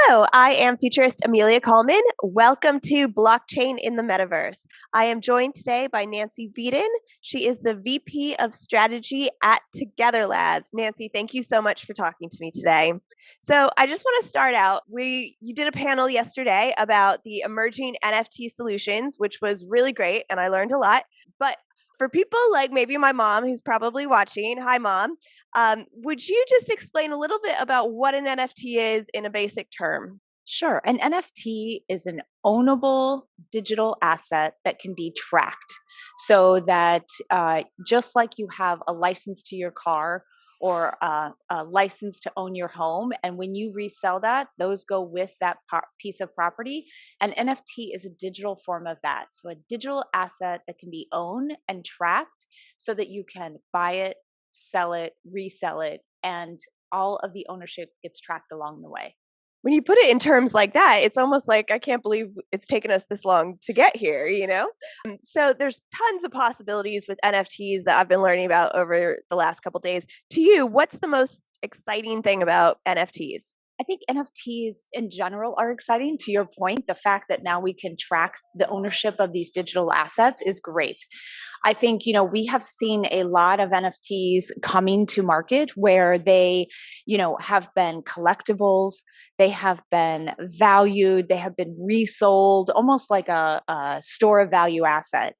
Hello, I am Futurist Amelia Kallman. Welcome to Blockchain in the Metaverse. I am joined today by Nancy Beaton. She is the VP of Strategy at Together Labs. Nancy, thank you so much for talking to me today. So I just want to start out. You did a panel yesterday about the emerging NFT solutions, which was really great, and I learned a lot. But for people like maybe my mom who's probably watching, hi mom, would you just explain a little bit about what an NFT is in a basic term? Sure. An NFT is an ownable digital asset that can be tracked so that just like you have a license to your car or a license to own your home, and when you resell that, those go with that piece of property. An NFT is a digital form of that. So a digital asset that can be owned and tracked so that you can buy it, sell it, resell it, and all of the ownership gets tracked along the way. When you put it in terms like that, it's almost like I can't believe it's taken us this long to get here, you know? So there's tons of possibilities with NFTs that I've been learning about over the last couple days. To you, what's the most exciting thing about NFTs? I think NFTs in general are exciting. To your point, the fact that now we can track the ownership of these digital assets is great. I think, we have seen a lot of NFTs coming to market where they, have been collectibles, they have been valued, they have been resold, almost like a store of value asset.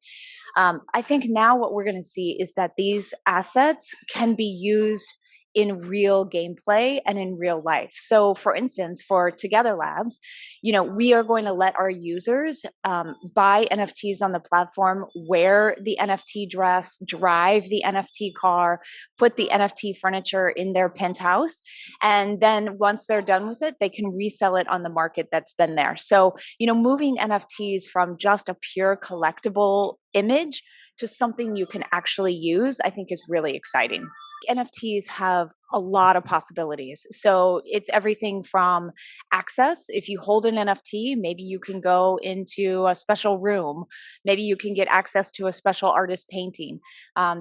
I think now what we're going to see is that these assets can be used in real gameplay and in real life. So for instance, for Together Labs, we are going to let our users buy NFTs on the platform, wear the NFT dress, drive the NFT car, put the NFT furniture in their penthouse. And then once they're done with it, they can resell it on the market that's been there. So, moving NFTs from just a pure collectible image to something you can actually use, I think is really exciting. NFTs have a lot of possibilities. So it's everything from access. If you hold an NFT, maybe you can go into a special room. Maybe you can get access to a special artist painting.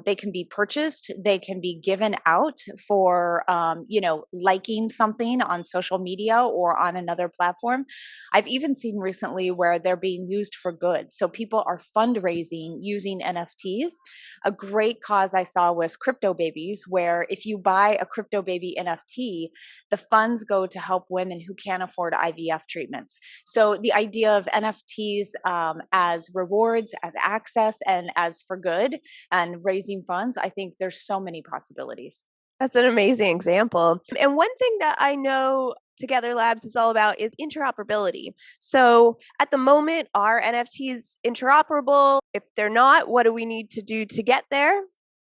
They can be purchased. They can be given out for, liking something on social media or on another platform. I've even seen recently where they're being used for good. So people are fundraising using NFTs. A great cause I saw was crypto babies, where if you buy a crypto baby NFT, the funds go to help women who can't afford IVF treatments. So the idea of NFTs as rewards, as access, and as for good and raising funds, I think there's so many possibilities. That's an amazing example. And one thing that I know Together Labs is all about is interoperability. So at the moment, are NFTs interoperable? If they're not, what do we need to do to get there?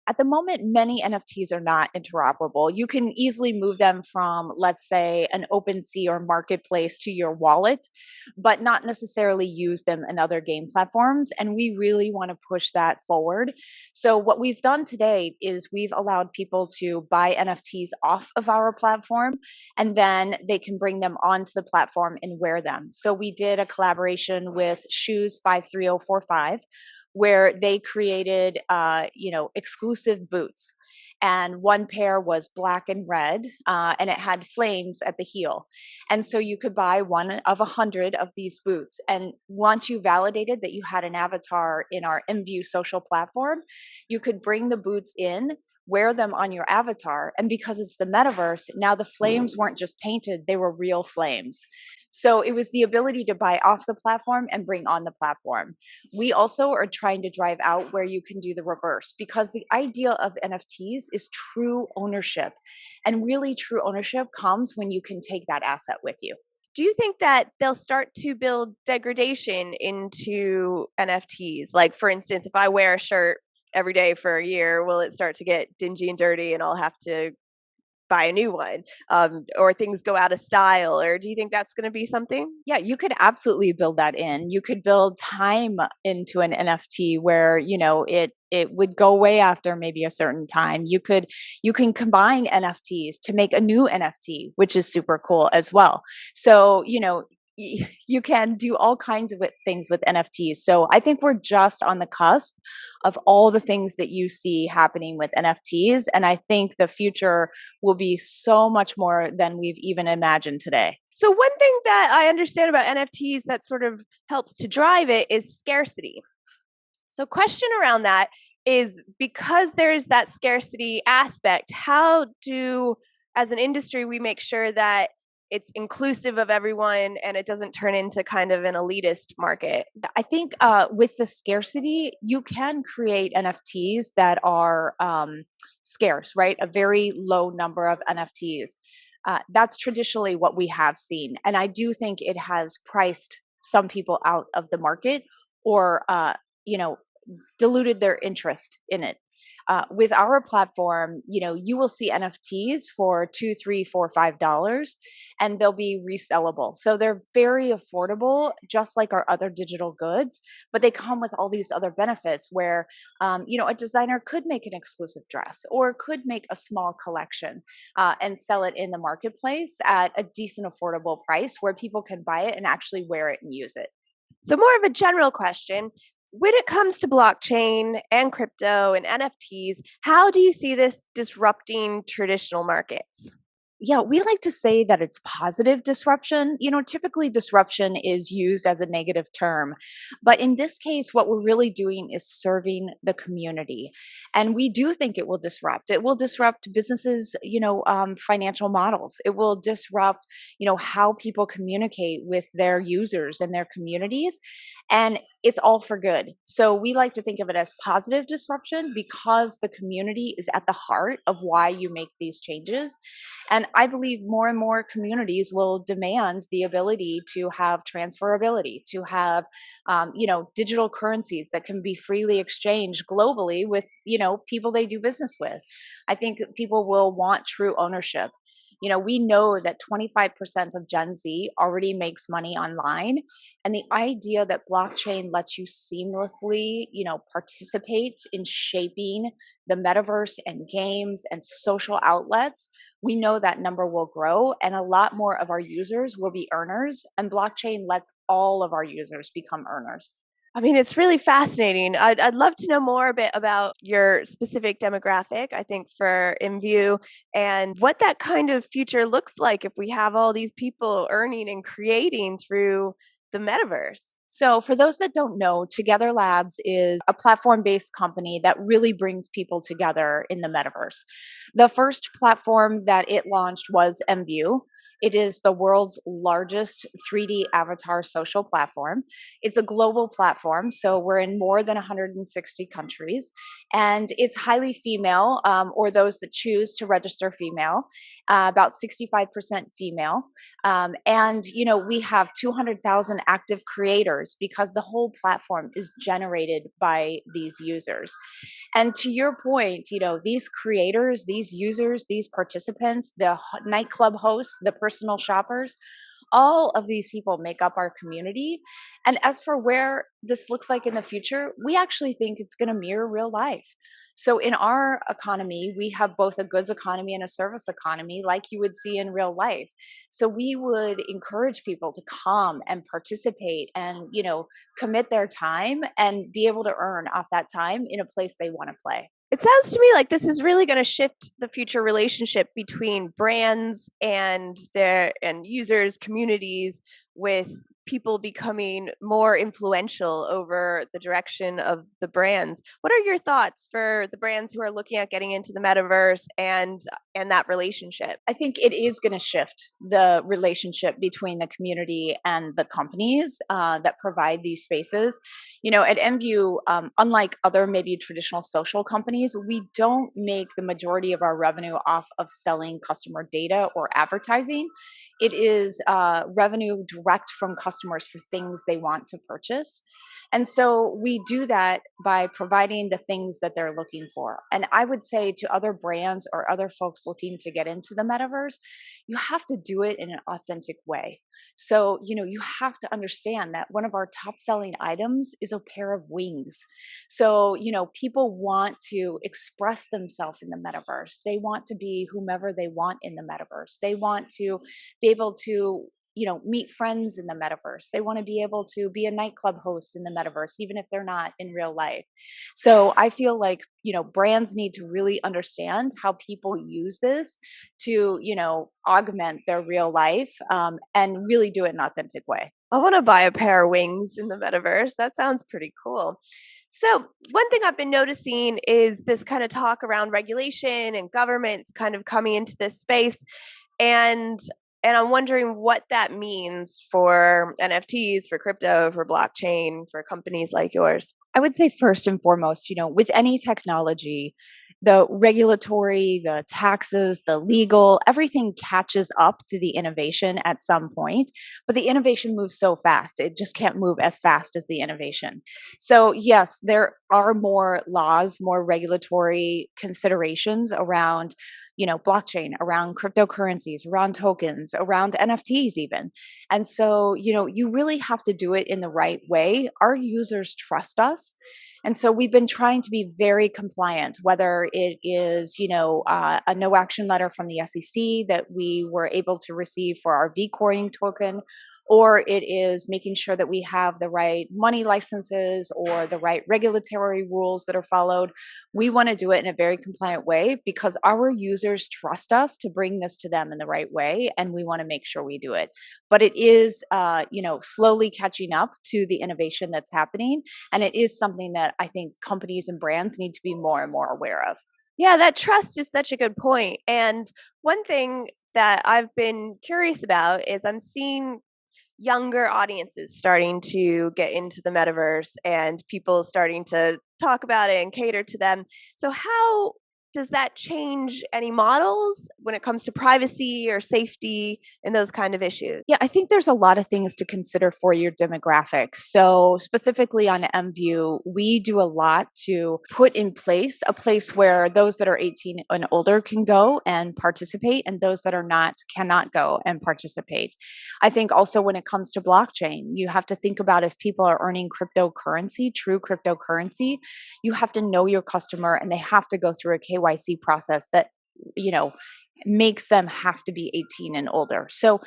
At the moment, many NFTs are not interoperable. You can easily move them from, let's say, an OpenSea or marketplace to your wallet, but not necessarily use them in other game platforms. And we really want to push that forward. So what we've done today is we've allowed people to buy NFTs off of our platform, and then they can bring them onto the platform and wear them. So we did a collaboration with Shoes 53045, where they created, exclusive boots. And one pair was black and red, and it had flames at the heel. And so you could buy one of 100 of these boots. And once you validated that you had an avatar in our IMVU social platform, you could bring the boots in, wear them on your avatar. And because it's the metaverse, now the flames weren't just painted, they were real flames. So it was the ability to buy off the platform and bring on the platform. We also are trying to drive out where you can do the reverse, because the idea of NFTs is true ownership. And really, true ownership comes when you can take that asset with you. Do you think that they'll start to build degradation into NFTs? Like, for instance, if I wear a shirt every day for a year, will it start to get dingy and dirty and I'll have to buy a new one, or things go out of style? Or do you think that's going to be something? Yeah, you could absolutely build that in. You could build time into an NFT where, it would go away after maybe a certain time. You can combine NFTs to make a new NFT, which is super cool as well. So, you can do all kinds of things with NFTs. So I think we're just on the cusp of all the things that you see happening with NFTs. And I think the future will be so much more than we've even imagined today. So one thing that I understand about NFTs that sort of helps to drive it is scarcity. So question around that is, because there's that scarcity aspect, how do, as an industry, we make sure that it's inclusive of everyone and it doesn't turn into kind of an elitist market? I think with the scarcity, you can create NFTs that are scarce, right? A very low number of NFTs. That's traditionally what we have seen. And I do think it has priced some people out of the market, or, diluted their interest in it. With our platform, you will see NFTs for $2, $3, $4, $5, and they'll be resellable. So they're very affordable, just like our other digital goods. But they come with all these other benefits, where a designer could make an exclusive dress or could make a small collection and sell it in the marketplace at a decent, affordable price, where people can buy it and actually wear it and use it. So more of a general question. When it comes to blockchain and crypto and NFTs, how do you see this disrupting traditional markets? Yeah, we like to say that it's positive disruption. Typically disruption is used as a negative term. But in this case, what we're really doing is serving the community. And we do think it will disrupt. It will disrupt businesses, financial models. It will disrupt, how people communicate with their users and their communities. And it's all for good. So we like to think of it as positive disruption, because the community is at the heart of why you make these changes. And I believe more and more communities will demand the ability to have transferability, to have, digital currencies that can be freely exchanged globally with, people they do business with. I think people will want true ownership. We know that 25% of Gen Z already makes money online. And the idea that blockchain lets you seamlessly, participate in shaping the metaverse and games and social outlets, we know that number will grow, and a lot more of our users will be earners. And blockchain lets all of our users become earners. I mean, it's really fascinating. I'd love to know more a bit about your specific demographic, I think, for IMVU, and what that kind of future looks like if we have all these people earning and creating through the metaverse. So, for those that don't know, Together Labs is a platform based company that really brings people together in the metaverse. The first platform that it launched was MVU. It is the world's largest 3D avatar social platform. It's a global platform, so we're in more than 160 countries, and it's highly female, or those that choose to register female, about 65% female. And, we have 200,000 active creators, because the whole platform is generated by these users. And to your point, these creators, these users, these participants, the nightclub hosts, the personal shoppers, all of these people make up our community. And as for where this looks like in the future, we actually think it's going to mirror real life. So in our economy, we have both a goods economy and a service economy, like you would see in real life. So we would encourage people to come and participate and, commit their time and be able to earn off that time in a place they want to play. It sounds to me like this is really going to shift the future relationship between brands and their and users, communities, with people becoming more influential over the direction of the brands. What are your thoughts for the brands who are looking at getting into the metaverse and that relationship? I think it is going to shift the relationship between the community and the companies that provide these spaces. At MView, unlike other maybe traditional social companies, we don't make the majority of our revenue off of selling customer data or advertising. It is revenue direct from customers for things they want to purchase. And so we do that by providing the things that they're looking for. And I would say to other brands or other folks looking to get into the metaverse, you have to do it in an authentic way. So, you have to understand that one of our top selling items is a pair of wings. So, people want to express themselves in the metaverse. They want to be whomever they want in the metaverse. They want to be able to meet friends in the metaverse. They want to be able to be a nightclub host in the metaverse, even if they're not in real life. So I feel like, brands need to really understand how people use this to, augment their real life, and really do it in an authentic way. I want to buy a pair of wings in the metaverse. That sounds pretty cool. So, one thing I've been noticing is this kind of talk around regulation and governments kind of coming into this space, and I'm wondering what that means for NFTs, for crypto, for blockchain, for companies like yours. I would say first and foremost, with any technology, the regulatory, the taxes, the legal, everything catches up to the innovation at some point. But the innovation moves so fast, it just can't move as fast as the innovation. So, yes, there are more laws, more regulatory considerations around, blockchain, around cryptocurrencies, around tokens, around NFTs, even. And so, you really have to do it in the right way. Our users trust us. And so we've been trying to be very compliant, whether it is, a no action letter from the SEC that we were able to receive for our V-coring token, or it is making sure that we have the right money licenses or the right regulatory rules that are followed. We want to do it in a very compliant way because our users trust us to bring this to them in the right way, and we want to make sure we do it. But it is, slowly catching up to the innovation that's happening, and it is something that I think companies and brands need to be more and more aware of. Yeah, that trust is such a good point. And one thing that I've been curious about is I'm seeing younger audiences starting to get into the metaverse and people starting to talk about it and cater to them. So, how does that change any models when it comes to privacy or safety and those kind of issues? Yeah, I think there's a lot of things to consider for your demographic. So, specifically on MVU, we do a lot to put in place a place where those that are 18 and older can go and participate, and those that are not cannot go and participate. I think also when it comes to blockchain, you have to think about if people are earning cryptocurrency, true cryptocurrency, you have to know your customer and they have to go through a KYC process that, you know, makes them have to be 18 and older. So,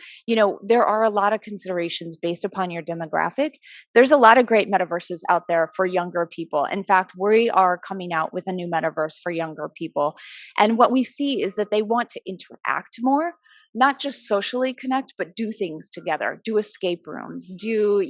there are a lot of considerations based upon your demographic. There's a lot of great metaverses out there for younger people. In fact, we are coming out with a new metaverse for younger people. And what we see is that they want to interact more, not just socially connect, but do things together, do escape rooms, do,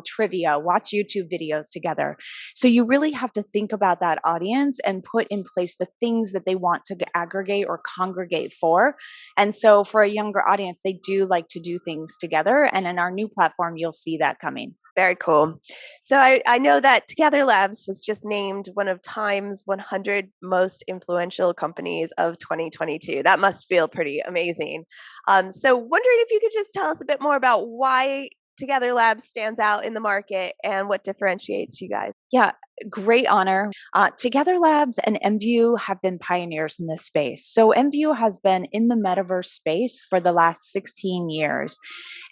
trivia, watch YouTube videos together. So you really have to think about that audience and put in place the things that they want to aggregate or congregate for. And so for a younger audience, they do like to do things together. And in our new platform, you'll see that coming. Very cool. So I know that Together Labs was just named one of Time's 100 most influential companies of 2022. That must feel pretty amazing. So wondering if you could just tell us a bit more about why Together Labs stands out in the market and what differentiates you guys. Yeah, great honor. Together Labs and MVU have been pioneers in this space. So MVU has been in the metaverse space for the last 16 years.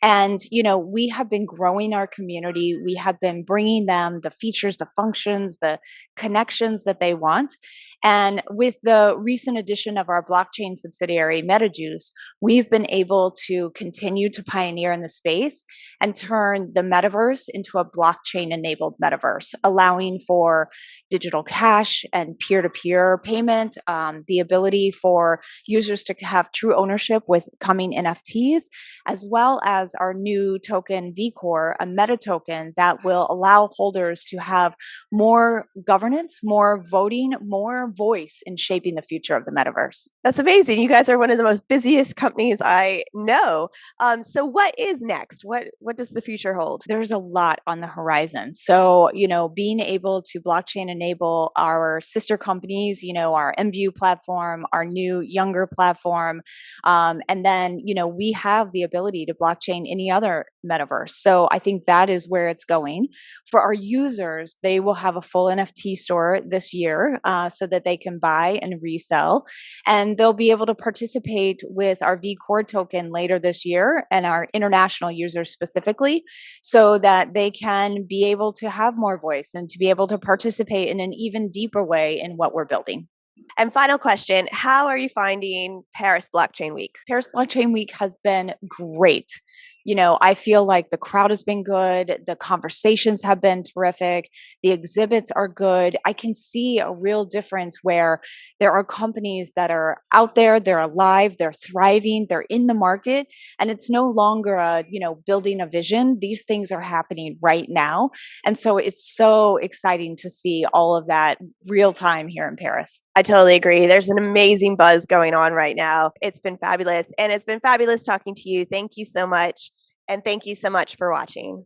And, we have been growing our community. We have been bringing them the features, the functions, the connections that they want. And with the recent addition of our blockchain subsidiary, MetaJuice, we've been able to continue to pioneer in the space and turn the metaverse into a blockchain enabled metaverse, allowing for digital cash and peer to peer payment, the ability for users to have true ownership with coming NFTs, as well as our new token VCore, a meta token that will allow holders to have more governance, more voting, more voice in shaping the future of the metaverse. That's amazing. You guys are one of the most busiest companies I know. So what is next? What does the future hold? There's a lot on the horizon. So, being able to blockchain enable our sister companies, our MVU platform, our new younger platform, and then, we have the ability to blockchain any other metaverse. So I think that is where it's going. For our users, they will have a full NFT store this year, so that they can buy and resell. And they'll be able to participate with our vCore token later this year and our international users specifically, so that they can be able to have more voice and to be able to participate in an even deeper way in what we're building. And final question, how are you finding Paris Blockchain Week? Paris Blockchain Week has been great. I feel like the crowd has been good. The conversations have been terrific. The exhibits are good. I can see a real difference where there are companies that are out there, they're alive, they're thriving, they're in the market, and it's no longer building a vision. These things are happening right now. And so it's so exciting to see all of that real time here in Paris. I totally agree. There's an amazing buzz going on right now. It's been fabulous. And it's been fabulous talking to you. Thank you so much. And thank you so much for watching.